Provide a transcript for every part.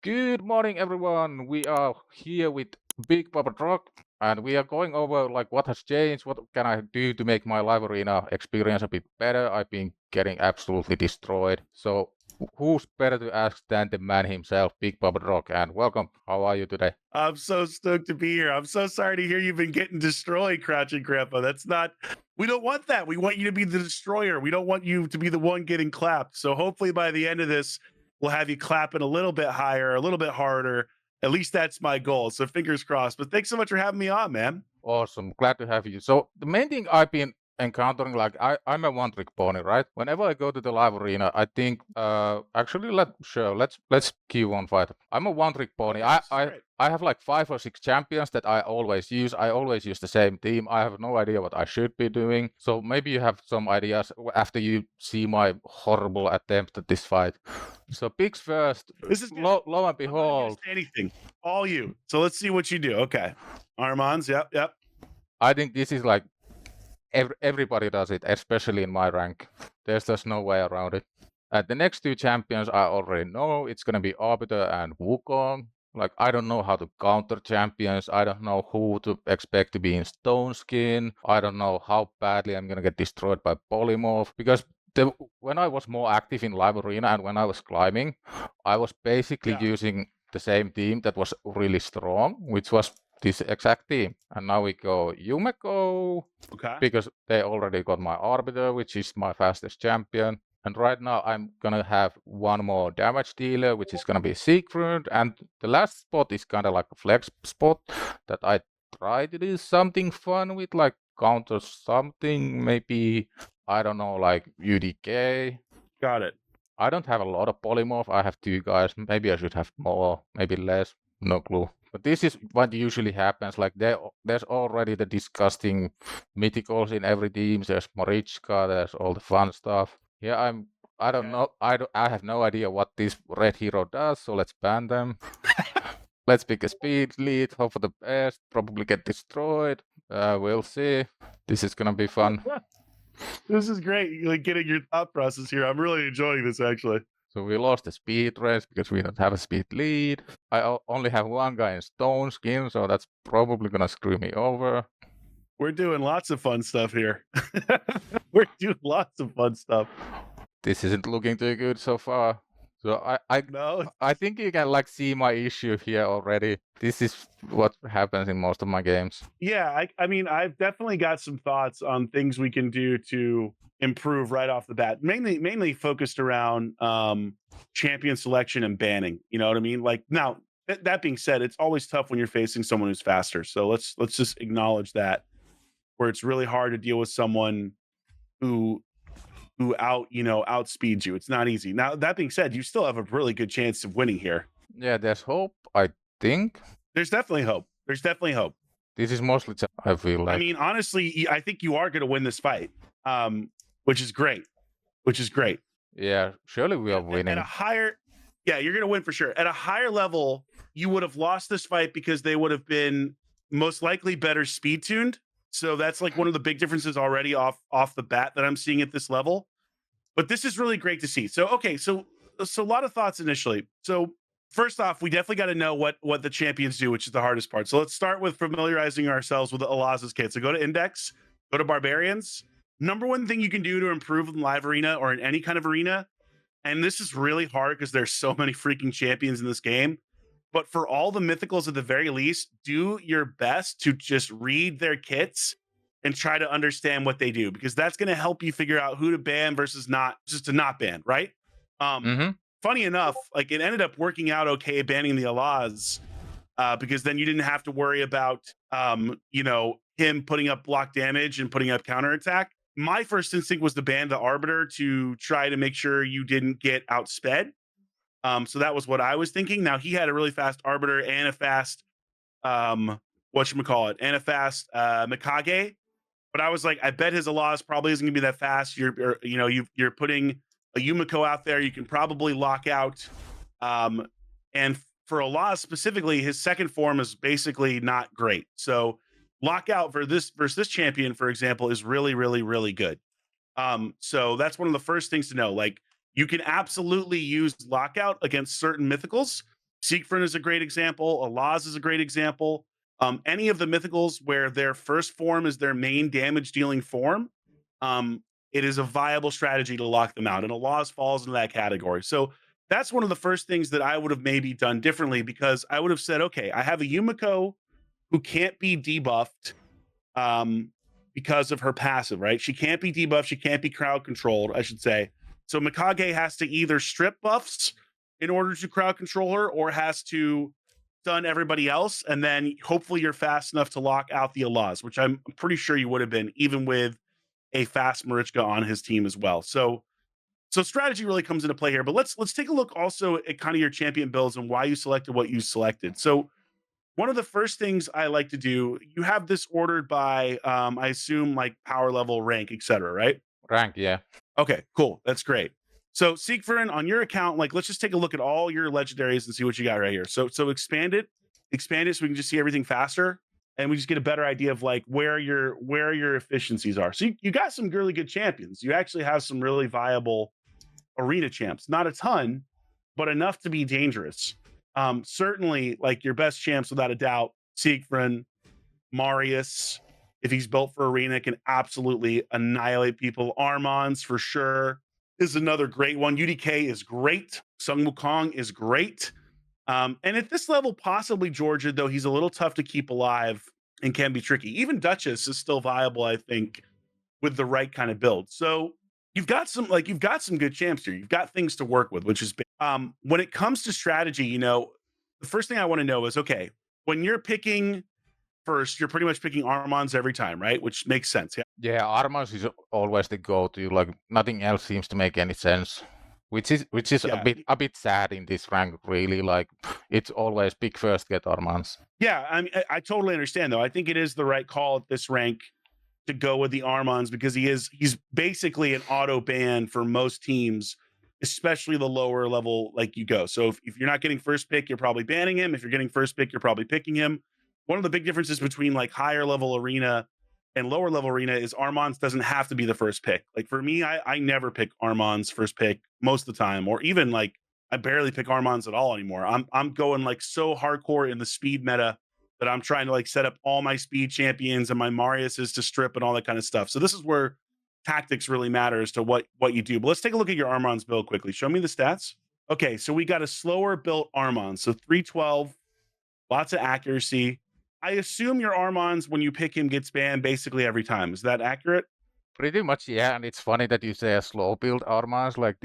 Good morning, everyone. We are here with Big Papa Rock, and we are going over like what has changed, what can I do to make my live arena experience a bit better. I've been getting absolutely destroyed. So who's better to ask than the man himself, Big Papa Rock? And welcome. How are you today? I'm so stoked to be here. I'm so sorry to hear you've been getting destroyed, Crouching Grandpa. That's not, we don't want that. We want you to be the destroyer. We don't want you to be the one getting clapped. So hopefully by the end of this, we'll have you clapping a little bit higher, a little bit harder. At least that's my goal. So fingers crossed. But thanks so much for having me on, man. Awesome. Glad to have you. So the main thing I've been encountering, like I'm a one trick pony, right? Whenever I go to the live arena, I think actually let's queue one fight. I'm a one trick pony. Okay, I, this is I great. I have like 5 or 6 champions that I always use. I always use the same team. I have no idea what I should be doing. So maybe you have some ideas after you see my horrible attempt at this fight. So picks first, This is good. lo and I'm not even gonna behold, say anything. All you. So let's see what you do. Okay. Armands, yep. I think this is like everybody does it, especially in my rank. There's just no way around it. The next two champions I already know. It's gonna be Arbiter and Wukong. Like I don't know how to counter champions. I don't know who to expect to be in Stone Skin. I don't know how badly I'm gonna get destroyed by Polymorph because when I was more active in live arena and when I was climbing, I was basically Yeah. using the same team that was really strong, which was this exact team. And now we go Yumeko Okay. because they already got my Arbiter, which is my fastest champion. And right now I'm gonna have one more damage dealer, which is gonna be Siegfried. And the last spot is kind of like a flex spot that I try to do something fun with, like counter something, maybe, I don't know, like UDK. Got it. I don't have a lot of polymorph. I have 2 guys. Maybe I should have more, maybe less. No clue. But this is what usually happens. Like there's already the disgusting mythicals in every team. There's Marichka. There's all the fun stuff. Yeah, I don't Okay. know. I have no idea what this red hero does. So let's ban them. Let's pick a speed lead. Hope for the best. Probably get destroyed. We'll see. This is gonna be fun. This is great. Like getting your thought process here. I'm really enjoying this actually. So we lost the speed race because we don't have a speed lead. I only have one guy in stone skin, so that's probably gonna screw me over. We're doing lots of fun stuff here. We're doing lots of fun stuff. This isn't looking too good so far. So No, I think you can like see my issue here already. This is what happens in most of my games. yeah, I mean, I've definitely got some thoughts on things we can do to improve right off the bat. Mainly focused around champion selection and banning. You know what I mean? Like now, that being said, it's always tough when you're facing someone who's faster. So let's just acknowledge that where it's really hard to deal with someone who outspeeds you. It's not easy. Now that being said, you still have a really good chance of winning here. Yeah, there's hope, I think. There's definitely hope. There's definitely hope. This is mostly just, I feel I like. mean, honestly, I think you are going to win this fight, which is great. Which is great. Yeah, surely we are At a winning. higher, yeah, you're going to win for sure. At a higher level, you would have lost this fight because they would have been most likely better speed tuned. So that's like one of the big differences already off the bat that I'm seeing at this level. But this is really great to see. So okay, so a lot of thoughts initially. So first off, we definitely got to know what the champions do, which is the hardest part. So let's start with familiarizing ourselves with Alaz's kit. So go to Index, go to Barbarians. Number one thing you can do to improve in live arena or in any kind of arena, and this is really hard because there's so many freaking champions in this game. But for all the mythicals at the very least, do your best to just read their kits and try to understand what they do because that's going to help you figure out who to ban versus not just to not ban, right? Um, Mm-hmm. Funny enough, like it ended up working out okay banning the Allahs because then you didn't have to worry about him putting up block damage and putting up counterattack. My first instinct was to ban the Arbiter to try to make sure you didn't get outsped. So that was what I was thinking. Now he had a really fast Arbiter and a fast whatchamacallit, and a fast Mikage. But I was like, I bet his Allahs probably isn't gonna be that fast. You're putting a Yumiko out there, you can probably lock out. And for Allah specifically, his second form is basically not great. So lockout for this versus this champion, for example, is really, really, really good. So that's one of the first things to know. Like you can absolutely use lockout against certain mythicals, Siegfried is a great example. Alaz is a great example. Any of the mythicals where their first form is their main damage dealing form, it is a viable strategy to lock them out. And Alaz falls into that category. So that's one of the first things that I would have maybe done differently, because I would have said, okay, I have a Yumiko who can't be debuffed because of her passive, right? She can't be debuffed. She can't be crowd controlled, I should say. So Mikage has to either strip buffs in order to crowd control her, or has to stun everybody else. And then hopefully you're fast enough to lock out the Alaz, which I'm pretty sure you would have been, even with a fast Marichka on his team as well. So strategy really comes into play here. But let's take a look also at kind of your champion builds and why you selected what you selected. So one of the first things I like to do, you have this ordered by, I assume, like power level, rank, etc., right? Rank, yeah. Okay, cool. That's great. So Siegfried, on your account, like let's just take a look at all your legendaries and see what you got right here. So expand it so we can just see everything faster, and we just get a better idea of like where your efficiencies are. So you got some really good champions. You actually have some really viable arena champs. Not a ton, but enough to be dangerous. Certainly, like your best champs, without a doubt, Siegfried, Marius, if he's built for arena, can absolutely annihilate people. Armans, for sure, is another great one. UDK is great. Sung Wukong is great. And at this level, possibly Georgia, though he's a little tough to keep alive and can be tricky. Even Duchess is still viable, I think, with the right kind of build. So you've got some good champs here. You've got things to work with, which is big. When it comes to strategy, the first thing I want to know is, okay, when you're picking first, you're pretty much picking Armans every time, right? Which makes sense. Yeah. Yeah, Armans is always the go-to. Like nothing else seems to make any sense. Which is Yeah. a bit sad in this rank, really. Like it's always pick first, get Armans. Yeah, I mean, I totally understand though. I think it is the right call at this rank to go with the Armans, because he's basically an auto ban for most teams, especially the lower level like you go. So if you're not getting first pick, you're probably banning him. If you're getting first pick, you're probably picking him. One of the big differences between like higher level arena and lower level arena is Armans doesn't have to be the first pick. Like for me, I never pick Armans first pick most of the time, or even like I barely pick Armans at all anymore. I'm going like so hardcore in the speed meta that I'm trying to like set up all my speed champions and my Mariuses to strip and all that kind of stuff. So this is where tactics really matter as to what you do. But let's take a look at your Armans build quickly. Show me the stats. Okay, so we got a slower built Armans. So 312, lots of accuracy. I assume your Armans, when you pick him, gets banned basically every time. Is that accurate? Pretty much, yeah. And it's funny that you say a slow build Armans. Like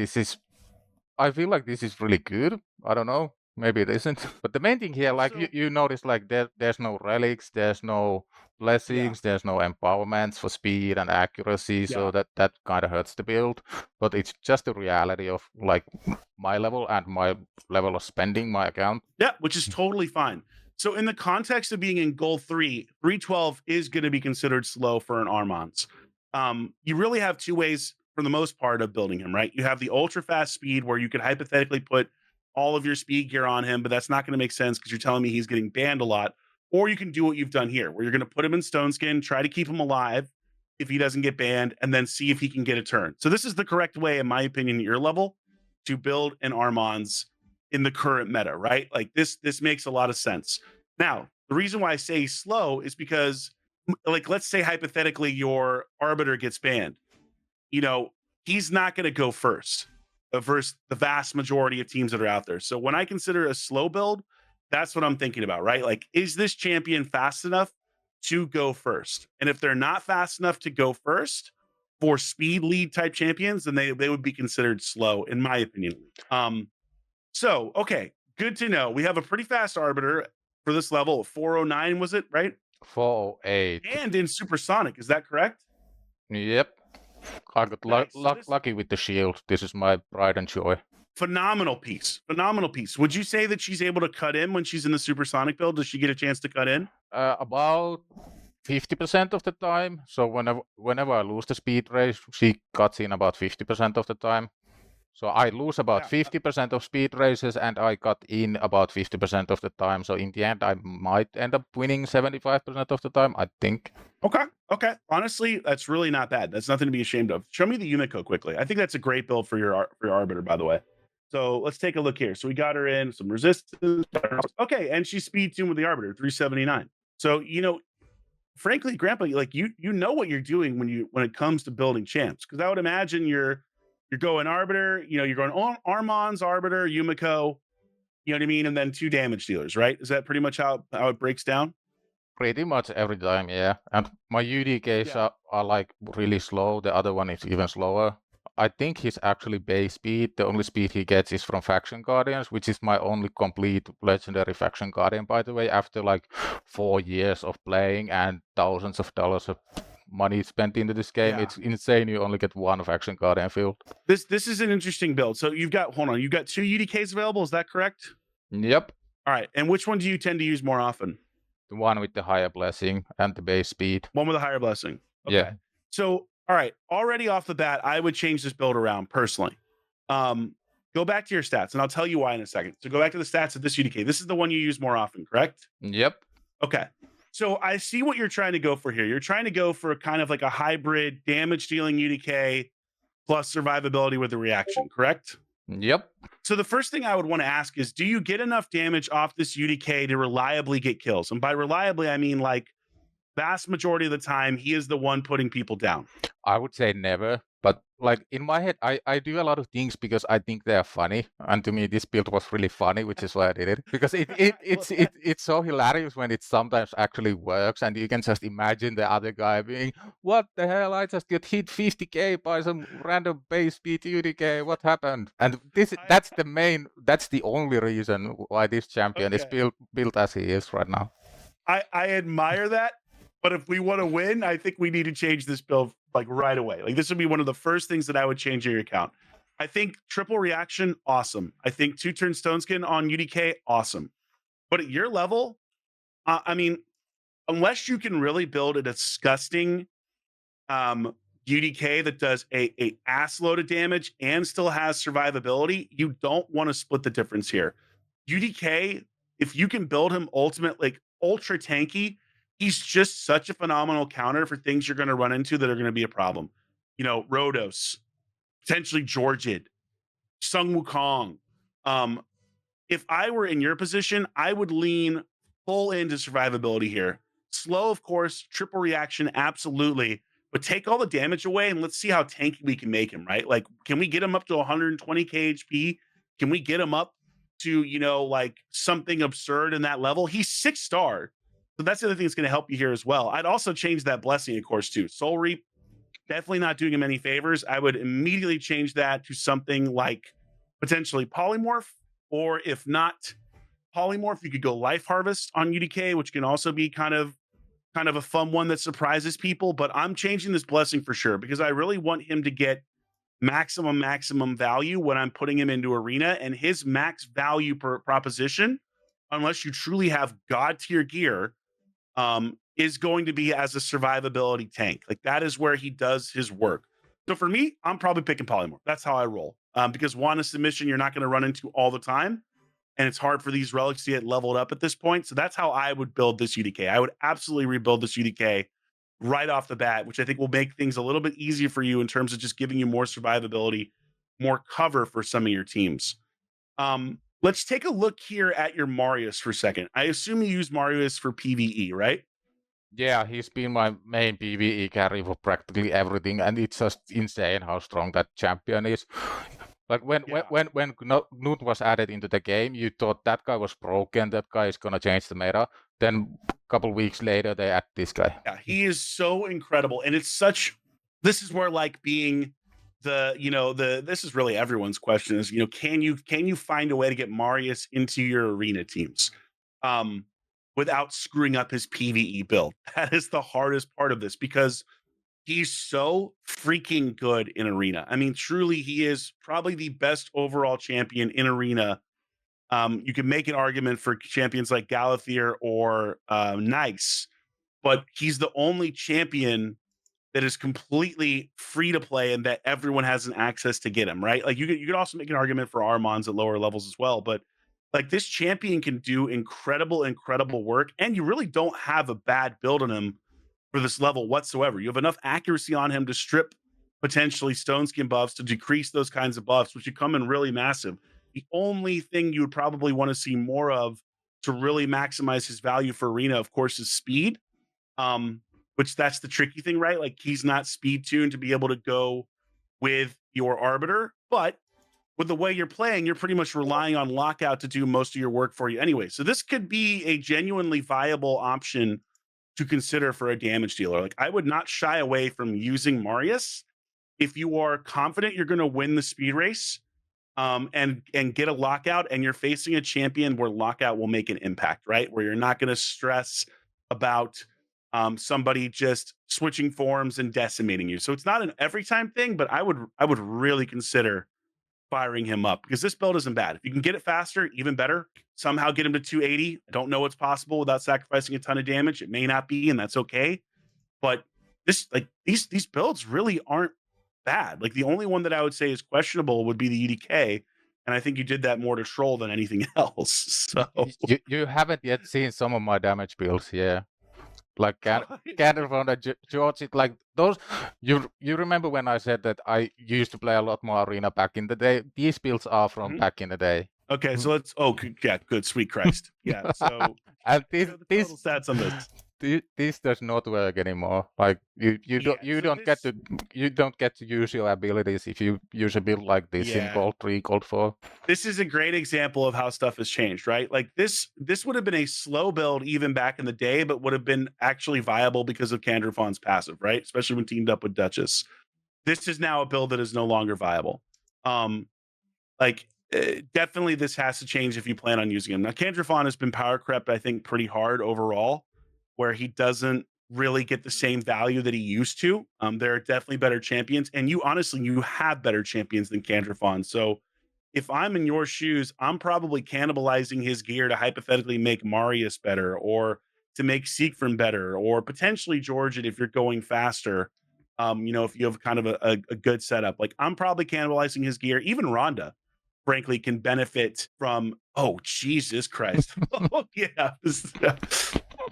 I feel like this is really good. I don't know. Maybe it isn't. But the main thing here, like So- you notice, like there's no relics, there's no blessings, there's no empowerments for speed and accuracy. So that kind of hurts the build. But it's just the reality of like my level and my level of spending my account. Yeah, which is totally fine. So in the context of being in goal 312 is going to be considered slow for an Armans. You really have two ways for the most part of building him, right? You have the ultra fast speed where you could hypothetically put all of your speed gear on him, but that's not going to make sense because you're telling me he's getting banned a lot. Or you can do what you've done here, where you're going to put him in Stone Skin, try to keep him alive if he doesn't get banned, and then see if he can get a turn. So this is the correct way, in my opinion, at your level, to build an Armans in the current meta, right? Like this makes a lot of sense. Now, the reason why I say slow is because, like, let's say hypothetically your Arbiter gets banned. He's not going to go first versus the vast majority of teams that are out there. So when I consider a slow build, that's what I'm thinking about, right? Like, is this champion fast enough to go first? And if they're not fast enough to go first for speed lead type champions, then they would be considered slow, in my opinion. So, okay, good to know. We have a pretty fast Arbiter for this level. 409 was it, right? 408. And in Supersonic, is that correct? Yep. I got Nice. So lucky with the shield. This is my pride and joy. Phenomenal piece. Would you say that she's able to cut in when she's in the Supersonic build? Does she get a chance to cut in? About 50% of the time. So whenever I lose the speed race, she cuts in about 50% of the time. So I lose about 50% of speed races and I cut in about 50% of the time. So in the end, I might end up winning 75% of the time, I think. Okay. Honestly, that's really not bad. That's nothing to be ashamed of. Show me the Yumiko quickly. I think that's a great build for your Arbiter, by the way. So let's take a look here. So we got her in some resistance. Okay, and she's speed tuned with the Arbiter, 379. So frankly, Grandpa, like you know what you're doing when it comes to building champs. Because I would imagine you're going Arbiter, you're going Armons, Arbiter, Yumiko, you know what I mean, and then 2 damage dealers, right? Is that pretty much how it breaks down? Pretty much every time, yeah. And my UDKs are like really slow. The other one is even slower. I think he's actually base speed. The only speed he gets is from Faction Guardians, which is my only complete legendary Faction Guardian, by the way, after like 4 years of playing and thousands of dollars of money spent into this game. Yeah. It's insane you only get 1 Faction Guardian field. This is an interesting build. So you've got 2 UDKs available, is that correct? Yep. All right. And which one do you tend to use more often? The one with the higher blessing and the base speed. One with a higher blessing. Okay. Yeah. So, all right, already off the bat, I would change this build around personally. Go back to your stats, and I'll tell you why in a second. So go back to the stats of this UDK. This is the one you use more often, correct? Yep. Okay. So I see what you're trying to go for here. You're trying to go for kind of like a hybrid damage dealing UDK plus survivability with a reaction, correct? Yep. So the first thing I would want to ask is, do you get enough damage off this UDK to reliably get kills? And by reliably, I mean like vast majority of the time, he is the one putting people down. I would say never, but like in my head, I do a lot of things because I think they are funny, and to me this build was really funny, which is why I did it. Because it's so hilarious when it sometimes actually works, and you can just imagine the other guy being, "What the hell? I just get hit 50k by some random base speed UDK. What happened?" And that's the only reason why this champion is built as he is right now. I admire that. But if we want to win, I think we need to change this build like right away. Like this would be one of the first things that I would change in your account. I think triple reaction, awesome. I think 2-turn Stone Skin on UDK, awesome. But at your level, I mean, unless you can really build a disgusting UDK that does a ass load of damage and still has survivability, you don't want to split the difference here. UDK, if you can build him like ultra tanky, he's just such a phenomenal counter for things you're going to run into that are going to be a problem. Rhodos, potentially Georgid, Sung Wukong. If I were in your position, I would lean full into survivability here. Slow, of course, triple reaction, absolutely. But take all the damage away and let's see how tanky we can make him, right? Like, can we get him up to 120k HP? Can we get him up to, like something absurd in that level? He's 6-star. So that's the other thing that's going to help you here as well. I'd also change that blessing, of course, too. Soul Reap, definitely not doing him any favors. I would immediately change that to something like potentially Polymorph, or if not Polymorph, you could go Life Harvest on UDK, which can also be kind of a fun one that surprises people. But I'm changing this blessing for sure because I really want him to get maximum value when I'm putting him into arena, and his max value per proposition, unless you truly have god tier gear, is going to be as a survivability tank. Like that is where he does his work. So for me, I'm probably picking Polymorph. That's how I roll. Because one, a submission you're not going to run into all the time, and it's hard for these relics to get leveled up at this point. So that's how I would build this UDK. I would absolutely rebuild this UDK right off the bat, which I think will make things a little bit easier for you in terms of just giving you more survivability, more cover for some of your teams. Let's take a look here at your Marius for a second. I assume you use Marius for PvE, right? Yeah, he's been my main PvE carry for practically everything, and it's just insane how strong that champion is. Like when Knut was added into the game, you thought that guy was broken, that guy is gonna change the meta. Then a couple weeks later, they add this guy. Yeah, he is so incredible, and this is where like being this is really everyone's question is, can you find a way to get Marius into your arena teams without screwing up his PvE build? That is the hardest part of this because he's so freaking good in arena. I mean, truly, he is probably the best overall champion in arena. You can make an argument for champions like Galathier or Nice, but he's the only champion that is completely free to play and that everyone has an access to get him, right? Like you could also make an argument for Armons at lower levels as well, but like this champion can do incredible work, and you really don't have a bad build on him for this level whatsoever. You have enough accuracy on him to strip potentially Stone Skin buffs, to decrease those kinds of buffs, which could come in really massive. The only thing you would probably want to see more of to really maximize his value for Arena, of course, is speed. Um, which that's the tricky thing, right? Like he's not speed tuned to be able to go with your Arbiter, but with the way you're playing, you're pretty much relying on Lockout to do most of your work for you anyway. So this could be a genuinely viable option to consider for a damage dealer. Like I would not shy away from using Marius if you are confident you're going to win the speed race, and get a lockout, and you're facing a champion where lockout will make an impact, right? Where you're not going to stress about somebody just switching forms and decimating you. So it's not an every time thing, but I would really consider firing him up because this build isn't bad. If you can get it faster, even better. Somehow get him to 280. I don't know what's possible without sacrificing a ton of damage. It may not be, and that's okay. But these builds really aren't bad. Like the only one that I would say is questionable would be the UDK, and I think you did that more to troll than anything else. So You haven't yet seen some of my damage builds, yeah. Like Canterfon and George, it like those. You remember when I said that I used to play a lot more Arena back in the day? These builds are from back in the day. Okay, so let's. Oh, yeah, good, sweet Christ, yeah. So and the total stats on this. This does not work anymore. Like you don't get to use your abilities if you use a build like this in Gold 3, Gold 4. This is a great example of how stuff has changed, right? Like this would have been a slow build even back in the day, but would have been actually viable because of Canderfon's passive, right? Especially when teamed up with Duchess. This is now a build that is no longer viable. Definitely this has to change if you plan on using him. Now, Canderfon has been power crept, I think, pretty hard overall, where he doesn't really get the same value that he used to. There are definitely better champions, and you have better champions than Canderfon. So if I'm in your shoes, I'm probably cannibalizing his gear to hypothetically make Marius better, or to make Siegfried better, or potentially Georgian if you're going faster. If you have kind of a good setup, like I'm probably cannibalizing his gear. Even Rhonda, frankly, can benefit from. Oh, Jesus Christ! Oh yeah,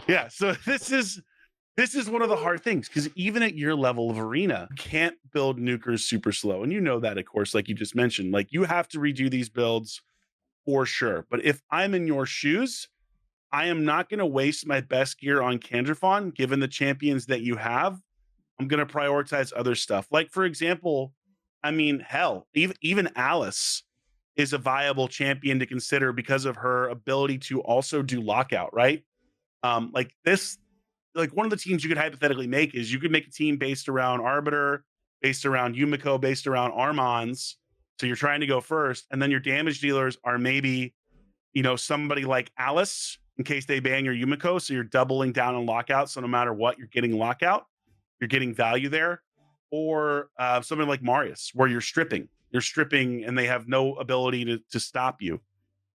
yeah. So this is one of the hard things, because even at your level of Arena, you can't build nukers super slow, and you know that, of course, like you just mentioned. Like you have to redo these builds for sure. But if I'm in your shoes, I am not going to waste my best gear on Canderfon, given the champions that you have. I'm going to prioritize other stuff. Like, for example, I mean, hell, even Alice is a viable champion to consider because of her ability to also do lockout, right? Like one of the teams you could hypothetically make is you could make a team based around Arbiter, based around Yumiko, based around Armands. So you're trying to go first, and then your damage dealers are maybe, somebody like Alice in case they ban your Yumiko. So you're doubling down on lockout. So no matter what, you're getting lockout, you're getting value there. Or something like Marius, where you're stripping, and they have no ability to stop you.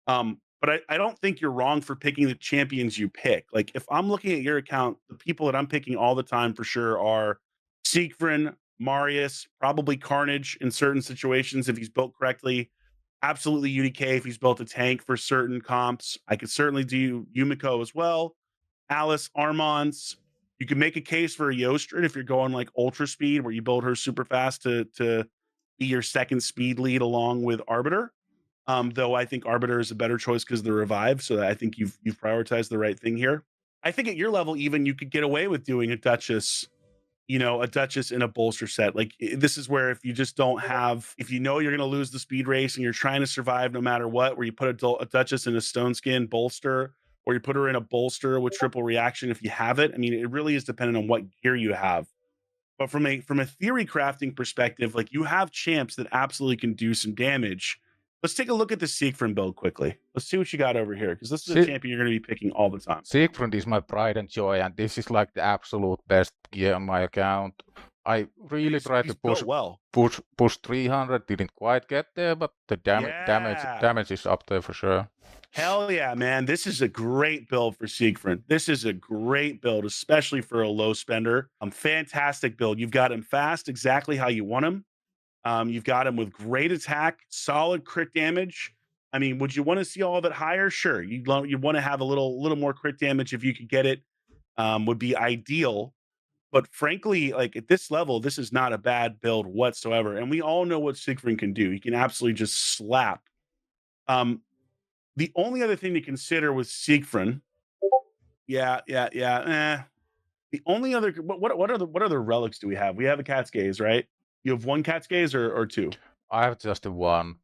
But I don't think you're wrong for picking the champions you pick. Like if I'm looking at your account, the people that I'm picking all the time for sure are Siegfried, Marius, probably Carnage in certain situations if he's built correctly. Absolutely UDK if he's built a tank for certain comps. I could certainly do Yumiko as well. Alice, Armands. You can make a case for a Yostrid if you're going like ultra speed, where you build her super fast to be your second speed lead along with Arbiter. Though I think Arbiter is a better choice because of the revive. So I think you've prioritized the right thing here. I think at your level, even you could get away with doing a Duchess, in a bolster set. Like this is where if you just don't have, if you know you're going to lose the speed race and you're trying to survive no matter what, where you put a Duchess in a stone skin bolster, or you put her in a bolster with triple reaction if you have it. I mean, it really is dependent on what gear you have. But from a theory crafting perspective, like you have champs that absolutely can do some damage. Let's take a look at the Siegfried build quickly. Let's see what you got over here, because this is a champion you're going to be picking all the time. Siegfried is my pride and joy, and this is like the absolute best gear on my account. I really tried to push 300, didn't quite get there, but the damage is up there for sure. Hell yeah, man. This is a great build for Siegfried. This is a great build, especially for a low spender. Fantastic build. You've got him fast, exactly how you want him. You've got him with great attack, solid crit damage. I mean, would you want to see all of it higher? Sure. You want to have a little more crit damage if you could get it. Would be ideal. But frankly, like at this level, this is not a bad build whatsoever. And we all know what Siegfried can do. He can absolutely just slap The only other thing to consider was Siegfried. Yeah. The only other what other relics do we have? We have a Cat's Gaze, right? You have one Cat's Gaze or two? I have just the one.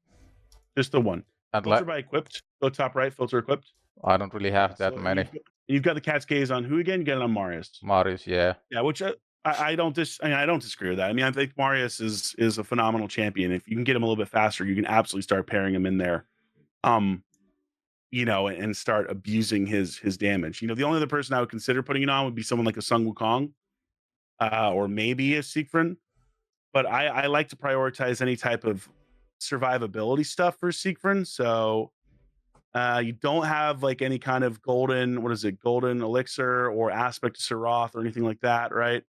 Just the one. And Filter by equipped. Go top right, filter equipped. I don't really have that So many. you've got the Cat's Gaze on who again? You got it on Marius. Marius, yeah. Yeah, which I don't disagree with that. I mean, I think Marius is a phenomenal champion. If you can get him a little bit faster, you can absolutely start pairing him in there. And start abusing his damage. The only other person I would consider putting it on would be someone like a Sun Wukong, or maybe a Siegfried. But I like to prioritize any type of survivability stuff for Siegfried. So you don't have like any kind of golden elixir or aspect to Siroth or anything like that, right?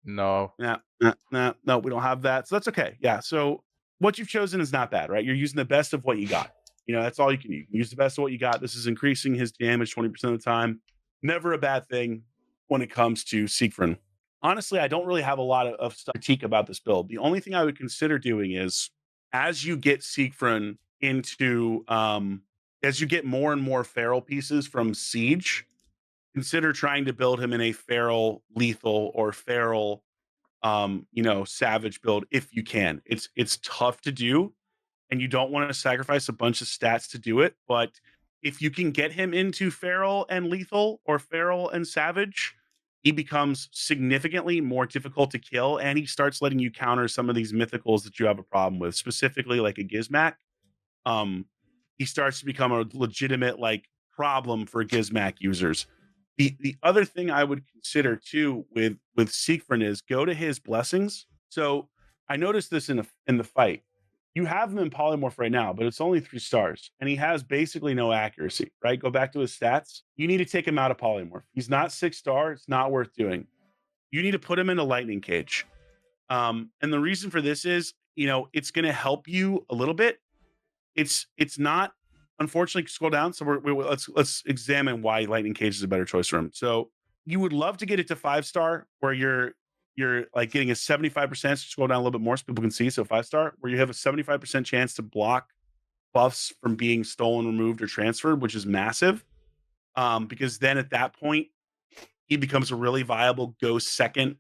No. No, we don't have that. So that's okay. Yeah. So what you've chosen is not bad, right? You're using the best of what you got. That's all you can use. You can use the best of what you got. This is increasing his damage 20% of the time. Never a bad thing when it comes to Siegfried. Honestly, I don't really have a lot of critique about this build. The only thing I would consider doing is as you get Siegfried into, as you get more and more feral pieces from Siege, consider trying to build him in a feral lethal or feral, savage build if you can. It's tough to do, and you don't want to sacrifice a bunch of stats to do it. But if you can get him into feral and lethal or feral and savage, he becomes significantly more difficult to kill, and he starts letting you counter some of these mythicals that you have a problem with, specifically like a Gizmak. He starts to become a legitimate like problem for Gizmak users. The other thing I would consider too with Siegfried is go to his blessings. So I noticed this in the fight. You have him in polymorph right now, but it's only 3 stars, and he has basically no accuracy, right? Go back to his stats. You need to take him out of polymorph. He's not 6 star. It's not worth doing. You need to put him in a lightning cage. And the reason for this is, it's going to help you a little bit. It's not, unfortunately, scroll down. So let's examine why lightning cage is a better choice for him. So you would love to get it to 5 star where you're like getting a 75%, scroll down a little bit more so people can see. So 5 star, where you have a 75% chance to block buffs from being stolen, removed, or transferred, which is massive. Because then at that point, he becomes a really viable go second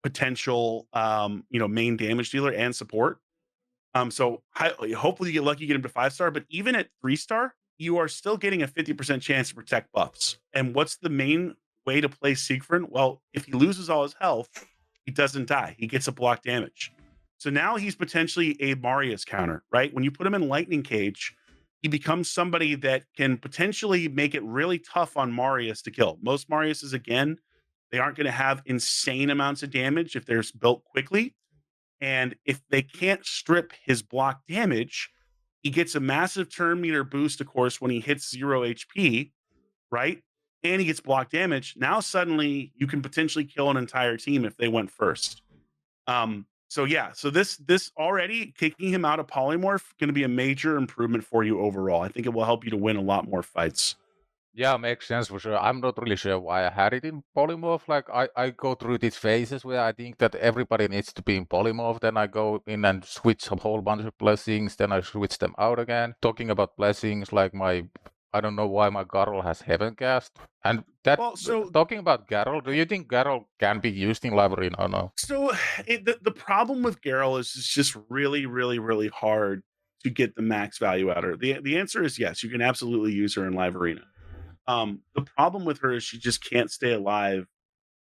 potential, main damage dealer and support. So hopefully you get lucky, get him to 5 star, but even at 3 star, you are still getting a 50% chance to protect buffs. And what's the main way to play Siegfried? Well, if he loses all his health, he doesn't die. He gets a block damage. So now he's potentially a Marius counter, right? When you put him in Lightning Cage, he becomes somebody that can potentially make it really tough on Marius to kill. Most Mariuses, again, they aren't going to have insane amounts of damage if they're built quickly. And if they can't strip his block damage, he gets a massive turn meter boost, of course, when he hits 0 HP, right? And he gets block damage. Now suddenly you can potentially kill an entire team if they went first. So this already kicking him out of polymorph going to be a major improvement for you overall. I think it will help you to win a lot more fights. Yeah, makes sense for sure. I'm not really sure why I had it in polymorph. Like I go through these phases where I think that everybody needs to be in polymorph. Then I go in and switch a whole bunch of blessings. Then I switch them out again. Talking about blessings, like I don't know why my Garl has Heaven Cast. And talking about Garl, do you think Garl can be used in Live Arena or no? So the problem with Garl is it's just really, really, really hard to get the max value out of her. The answer is yes, you can absolutely use her in Live Arena. The problem with her is she just can't stay alive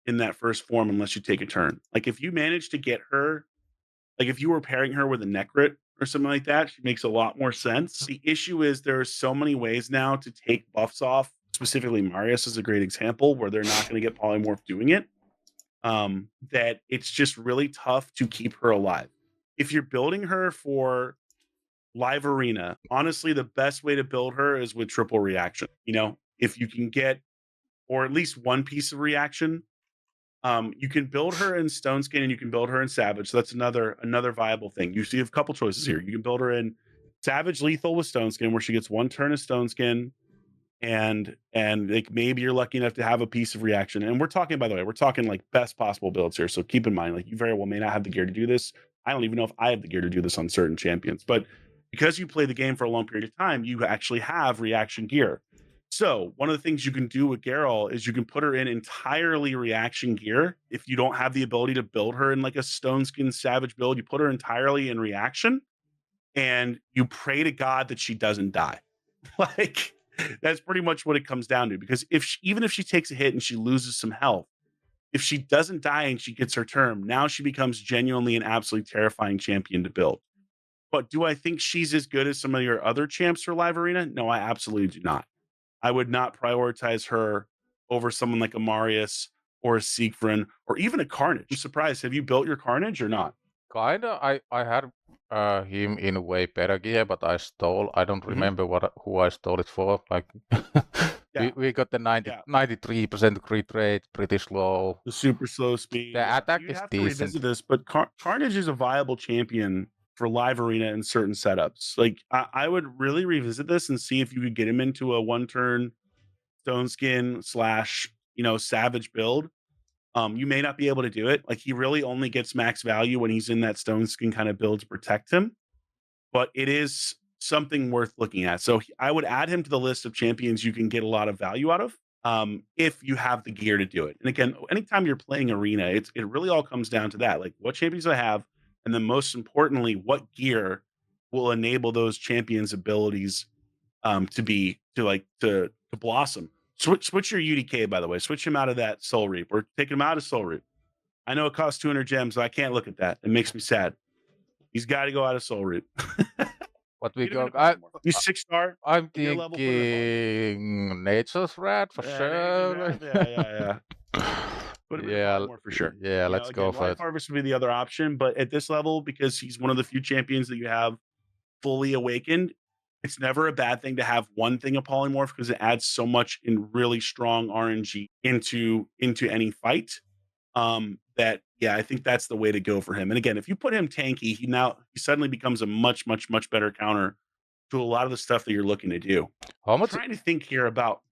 in that first form unless you take a turn. Like if you manage to get her, like if you were pairing her with a Necrit or something like that, she makes a lot more sense. The issue is there are so many ways now to take buffs off. Specifically, Marius is a great example where they're not going to get polymorph doing it. That it's just really tough to keep her alive. If you're building her for Live Arena, honestly, the best way to build her is with triple reaction. If you can get, or at least one piece of reaction, you can build her in Stone Skin and you can build her in Savage. So that's another viable thing. You have a couple choices here. You can build her in Savage Lethal with Stone Skin, where she gets 1 turn of Stone Skin, and like maybe you're lucky enough to have a piece of reaction. And we're talking, by the way, like best possible builds here. So keep in mind, like you very well may not have the gear to do this. I don't even know if I have the gear to do this on certain champions, but because you play the game for a long period of time, you actually have reaction gear. So one of the things you can do with Geralt is you can put her in entirely reaction gear. If you don't have the ability to build her in like a stone skin savage build, you put her entirely in reaction and you pray to God that she doesn't die. Like that's pretty much what it comes down to. Because even if she takes a hit and she loses some health, if she doesn't die and she gets her turn, now she becomes genuinely an absolutely terrifying champion to build. But do I think she's as good as some of your other champs for Live Arena? No, I absolutely do not. I would not prioritize her over someone like a Marius or a Siegfried or even a Carnage. I'm surprised. Have you built your Carnage or not? Kinda. I had him in a way better gear, but I stole. I don't Mhm. remember who I stole it for. Like Yeah. we got the Yeah. 93% crit rate, pretty slow. The super slow speed. The Yeah. attack You'd is have to decent. revisit this, but Carnage is a viable champion for Live Arena in certain setups. Like I would really revisit this and see if you could get him into a one-turn stone skin slash, savage build. You may not be able to do it. Like he really only gets max value when he's in that stone skin kind of build to protect him, but it is something worth looking at. So I would add him to the list of champions you can get a lot of value out of, if you have the gear to do it. And again, anytime you're playing arena, it really all comes down to that. Like what champions do I have, and then most importantly, what gear will enable those champions' abilities to blossom. Switch your UDK, by the way. Switch him out of that Soul Reap. We're taking him out of Soul Reap. I know it costs 200 gems, so I can't look at that. It makes me sad. He's got to go out of Soul Reap. What we Get him in go? a Polymorph. He's 6-star. I'm Gear level, put him in Polymorph. thinking Nature's Wrath for Yeah, sure. yeah. Put him in Yeah, Polymorph for sure. yeah. Let's go for Life it. Harvest would be the other option, but at this level, because he's one of the few champions that you have fully awakened, it's never a bad thing to have one thing a polymorph because it adds so much in really strong RNG into any fight. That I think that's the way to go for him. And again, if you put him tanky, he suddenly becomes a much better counter to a lot of the stuff that you're looking to do. How I'm much? trying to think here about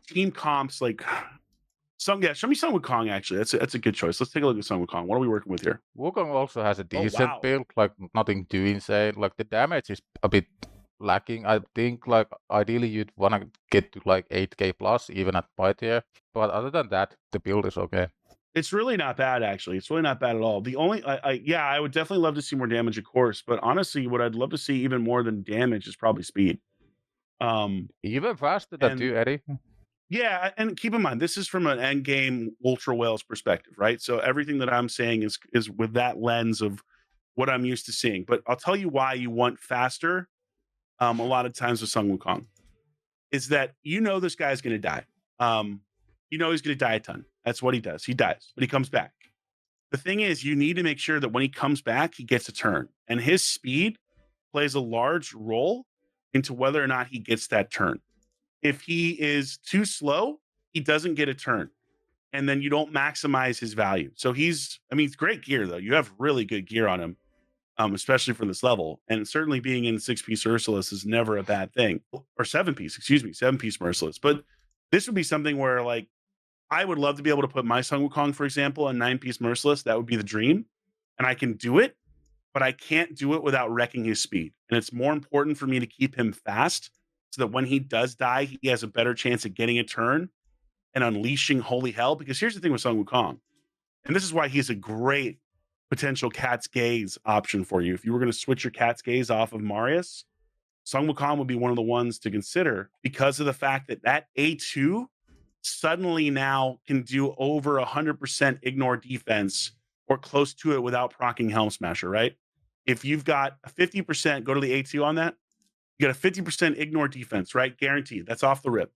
team comps like show me Sun Wukong actually. That's a good choice. Let's take a look at Sun Wukong. What are we working with here? Wukong also has a decent wow. build, like nothing too insane. Like the damage is a bit lacking. I think like ideally you'd wanna get to like 8k plus even at my tier. But other than that, the build is okay. It's really not bad, actually. It's really not bad at all. The only, I would definitely love to see more damage, of course. But honestly, what I'd love to see even more than damage is probably speed. Even faster than and- 2 Eddie. Yeah, and keep in mind, this is from an end game Ultra Whales perspective, right? So everything that I'm saying is with that lens of what I'm used to seeing. But I'll tell you why you want faster. A lot of times with Sun Wukong is that this guy's going to die. He's going to die a ton. That's what he does. He dies, but he comes back. The thing is, you need to make sure that when he comes back, he gets a turn, and his speed plays a large role into whether or not he gets that turn. If he is too slow, he doesn't get a turn, and then you don't maximize his value. So it's great gear though. You have really good gear on him, especially for this level. And certainly being in 6-piece Merciless is never a bad thing, or 7-piece, 7-piece Merciless. But this would be something where like I would love to be able to put my Sun Wukong, for example, in 9-piece Merciless. That would be the dream, and I can do it, but I can't do it without wrecking his speed. And it's more important for me to keep him fast, so that when he does die, he has a better chance of getting a turn and unleashing holy hell. Because here's the thing with Sun Wukong, and this is why he's a great potential Cat's Gaze option for you. If you were going to switch your Cat's Gaze off of Marius, Sun Wukong would be one of the ones to consider because of the fact that A2 suddenly now can do over 100% ignore defense or close to it without proccing Helm Smasher, right? If you've got a 50%, go to the A2 on that, you got a 50% ignore defense, right? Guaranteed. That's off the rip.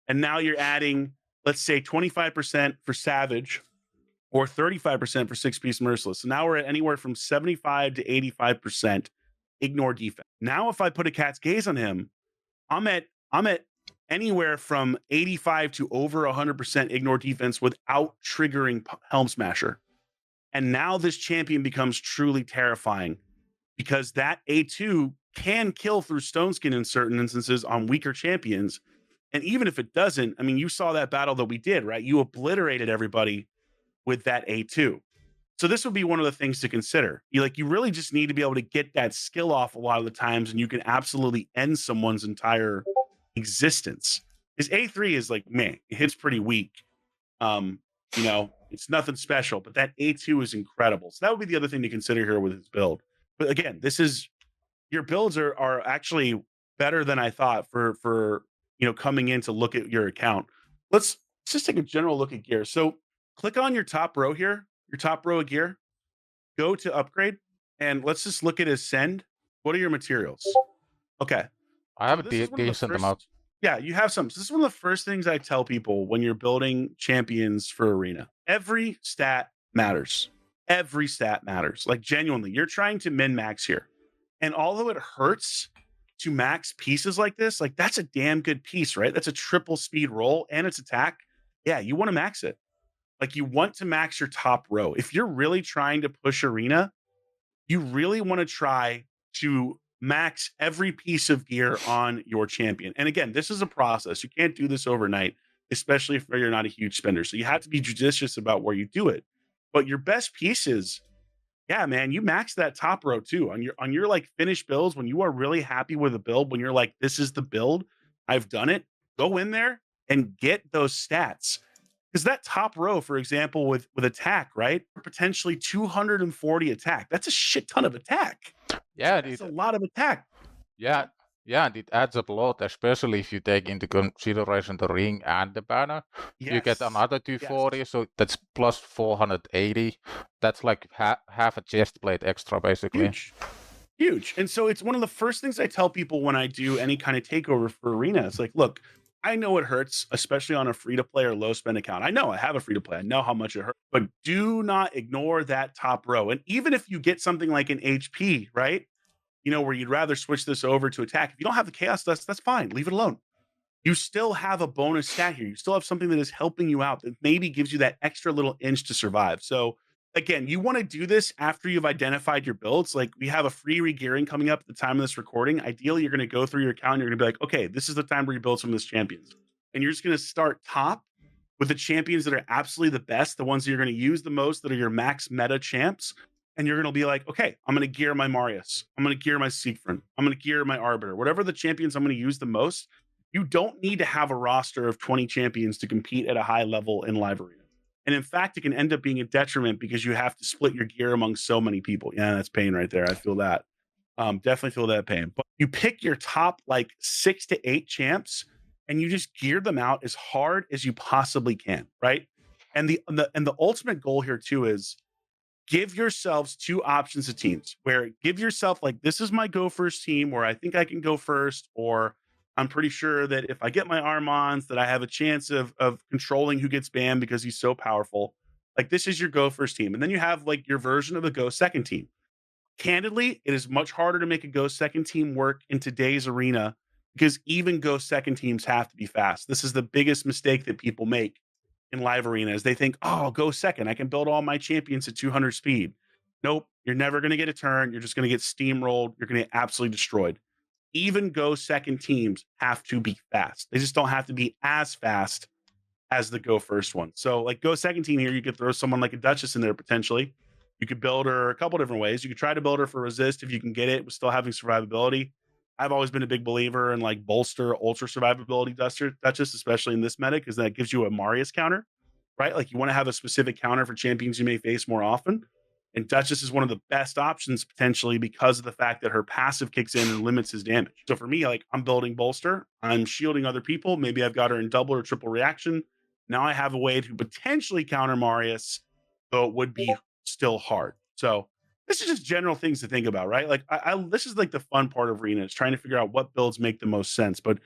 And now you're adding, let's say 25% for Savage or 35% for 6-piece Merciless. So now we're at anywhere from 75 to 85% ignore defense. Now, if I put a Cat's Gaze on him, I'm at anywhere from 85 to over 100% ignore defense without triggering Helm Smasher. And now this champion becomes truly terrifying because that A2 can kill through Stone Skin in certain instances on weaker champions. And even if it doesn't, you saw that battle that we did, right? You obliterated everybody with that A2. So this would be one of the things to consider. You really just need to be able to get that skill off a lot of the times, and you can absolutely end someone's entire existence. His A3 is like, man, it hits pretty weak. Um, it's nothing special, but that A2 is incredible. So that would be the other thing to consider here with his build. But again, this is your builds are actually better than I thought for coming in to look at your account. Let's just take a general look at gear. So click on your top row here, your top row of gear, go to upgrade, and let's just look at ascend. What are your materials? Okay. I have So a this is one of the decent amount. first, yeah, you have some. So this is one of the first things I tell people when you're building champions for arena. Every stat matters. Every stat matters. Like genuinely, you're trying to min max here. And although it hurts to max pieces like this, like that's a damn good piece, right? That's a triple speed roll and its attack. Yeah, you want to max it. Like you want to max your top row. If you're really trying to push arena, you really want to try to max every piece of gear on your champion. And again, this is a process. You can't do this overnight, especially if you're not a huge spender. So you have to be judicious about where you do it. But your best pieces, yeah, man, you max that top row too on your like finished builds. When you are really happy with a build, when you're like, this is the build, I've done it. Go in there and get those stats. Because that top row, for example, with attack, right? Potentially 240 attack. That's a shit ton of attack. Yeah, That's a lot of attack. yeah, yeah, and it adds up a lot, especially if you take into consideration the ring and the banner. You get Yes. another 240, so that's plus 480. That's like half a chest plate extra, basically. Huge. Huge. And so it's one of the first things I tell people when I do any kind of takeover for arena. It's like, look, I know it hurts, especially on a free to play or low spend account. I know I have a free to play. I know how much it hurts, but do not ignore that top row. And even if you get something like an HP, right? Where you'd rather switch this over to attack. If you don't have the chaos dust, that's fine. Leave it alone. You still have a bonus stat here. You still have something that is helping you out that maybe gives you that extra little inch to survive. So again, you want to do this after you've identified your builds. Like we have a free regearing coming up at the time of this recording. Ideally, you're going to go through your account and you're going to be like, okay, this is the time to rebuild some of these champions. And you're just going to start top with the champions that are absolutely the best, the ones that you're going to use the most, that are your max meta champs. And you're going to be like, okay, I'm going to gear my Marius. I'm going to gear my Siegfried. I'm going to gear my Arbiter. Whatever the champions I'm going to use the most, you don't need to have a roster of 20 champions to compete at a high level in live arena. And in fact, it can end up being a detriment because you have to split your gear among so many people. Yeah, that's pain right there. I feel that. Definitely feel that pain. But you pick your top like 6 to 8 champs and you just gear them out as hard as you possibly can, right? And the ultimate goal here too is give yourselves 2 options of teams where give yourself like, this is my go first team where I think I can go first, or I'm pretty sure that if I get my Armans that I have a chance of controlling who gets banned because he's so powerful. Like this is your go first team. And then you have like your version of a go second team. Candidly, it is much harder to make a go second team work in today's arena because even go second teams have to be fast. This is the biggest mistake that people make in live arenas. They think, oh, I'll go second. I can build all my champions at 200 speed. Nope, you're never going to get a turn. You're just going to get steamrolled. You're going to get absolutely destroyed. Even go second teams have to be fast. They just don't have to be as fast as the go first one. So, like go second team here, you could throw someone like a Duchess in there potentially. You could build her a couple different ways. You could try to build her for resist if you can get it with still having survivability. I've always been a big believer in like bolster ultra survivability Duchess, especially in this meta, because that gives you a Marius counter, right? Like you want to have a specific counter for champions you may face more often. And Duchess is one of the best options potentially because of the fact that her passive kicks in and limits his damage. So for me, like I'm building bolster, I'm shielding other people. Maybe I've got her in double or triple reaction. Now I have a way to potentially counter Marius, though it would be still hard. So this is just general things to think about, right? Like this is like the fun part of arena is trying to figure out what builds make the most sense. But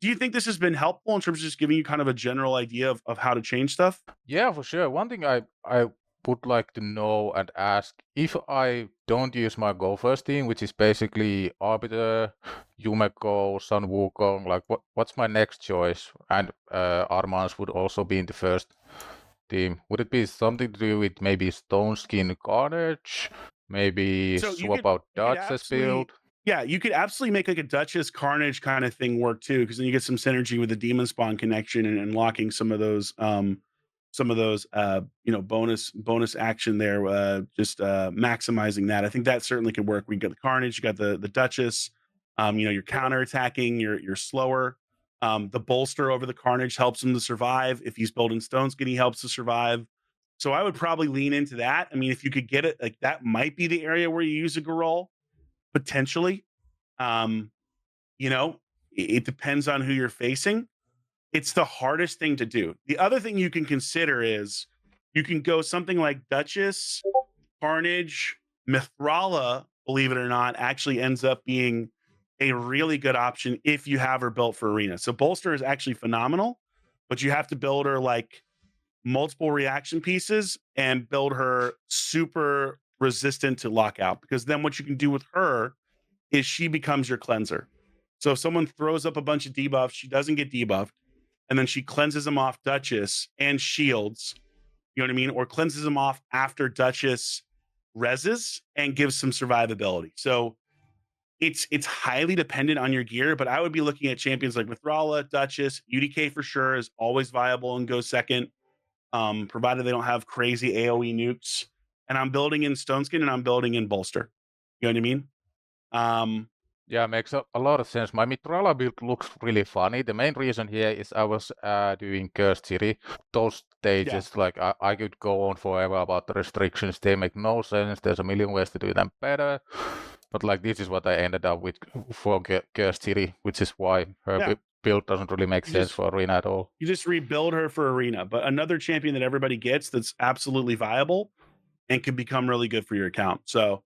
do you think this has been helpful in terms of just giving you kind of a general idea of how to change stuff? Yeah, for sure. One thing I would like to know and ask, if I don't use my Go First team, which is basically Arbiter, Yumeko, Sun Wukong, like what's my next choice? And Armans would also be in the first team. Would it be something to do with maybe Stone Skin Carnage? Maybe So swap out you could Duchess absolutely, build? yeah, you could absolutely make like a Duchess Carnage kind of thing work too, because then you get some synergy with the Demon Spawn connection and unlocking some of those bonus action there, just maximizing that. I think that certainly can work. We got the Carnage, you got the Duchess. You're counterattacking, you're slower. The bolster over the Carnage helps him to survive. If he's building Stone Skin, he helps to survive. So I would probably lean into that. I mean, if you could get it, like that might be the area where you use a Garol, potentially. It depends on who you're facing. It's the hardest thing to do. The other thing you can consider is you can go something like Duchess, Carnage, Mithrala, believe it or not, actually ends up being a really good option if you have her built for Arena. So Bolster is actually phenomenal, but you have to build her like multiple reaction pieces and build her super resistant to lockout, because then what you can do with her is she becomes your cleanser. So if someone throws up a bunch of debuffs, she doesn't get debuffed, and then she cleanses them off Duchess and shields, you know what I mean? Or cleanses them off after Duchess reses and gives some survivability. So it's highly dependent on your gear, but I would be looking at champions like Mithrala, Duchess, UDK for sure is always viable and goes second, provided they don't have crazy AoE nukes. And I'm building in Stone Skin and I'm building in Bolster. You know what I mean? Yeah, makes a lot of sense. My Mithrala build looks really funny. The main reason here is I was doing Cursed City. Those stages, like I could go on forever about the restrictions. They make no sense. There's a million ways to do them better. But like this is what I ended up with for Cursed City, which is why her build doesn't really make sense for Arena at all. You just rebuild her for Arena. But another champion that everybody gets that's absolutely viable and can become really good for your account. So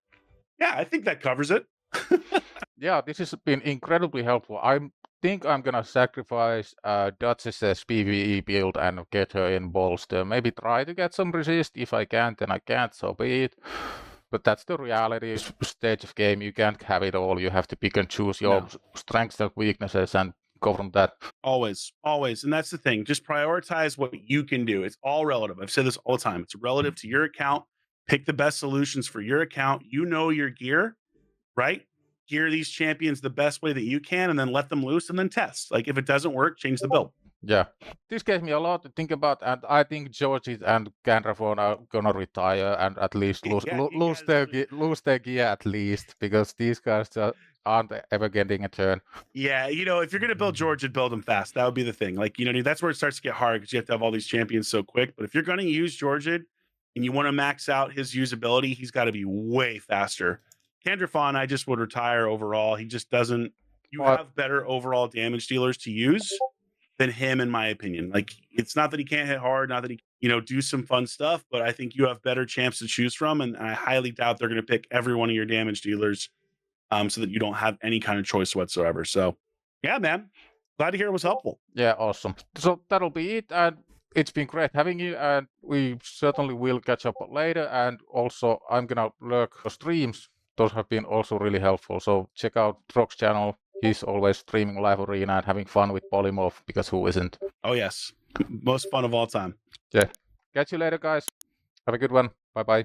yeah, I think that covers it. Yeah, this has been incredibly helpful. I think I'm gonna sacrifice Duchess's PvE build and get her in Bolster. Maybe try to get some resist. If I can't, then I can't, so be it. But that's the reality stage of game. You can't have it all. You have to pick and choose your strengths and weaknesses and go from that. Always. And that's the thing. Just prioritize what you can do. It's all relative. I've said this all the time. It's relative to your account. Pick the best solutions for your account. You know your gear, right? Gear these champions the best way that you can, and then let them loose and then test. Like if it doesn't work, change the build. Yeah, this gave me a lot to think about, and I think Georgit and Candraphone are gonna retire and at least lose their gear at least, because these guys aren't ever getting a turn. Yeah, if you're gonna build Georgit, build them fast. That would be the thing. Like that's where it starts to get hard because you have to have all these champions so quick. But if you're gonna use Georgit and you want to max out his usability, he's got to be way faster. Candraphone, I just would retire overall. He just doesn't. You have better overall damage dealers to use than him, in my opinion. Like it's not that he can't hit hard, not that he do some fun stuff, but I think you have better champs to choose from, and I highly doubt they're going to pick every one of your damage dealers, so that you don't have any kind of choice whatsoever. So, yeah, man, glad to hear it was helpful. Yeah, awesome. So that'll be it, and it's been great having you, and we certainly will catch up later. And also, I'm gonna lurk the streams. Those have been also really helpful. So check out Trox's channel. He's always streaming live Arena and having fun with Polymorph, because who isn't? Oh, yes. Most fun of all time. Yeah. Catch you later, guys. Have a good one. Bye-bye.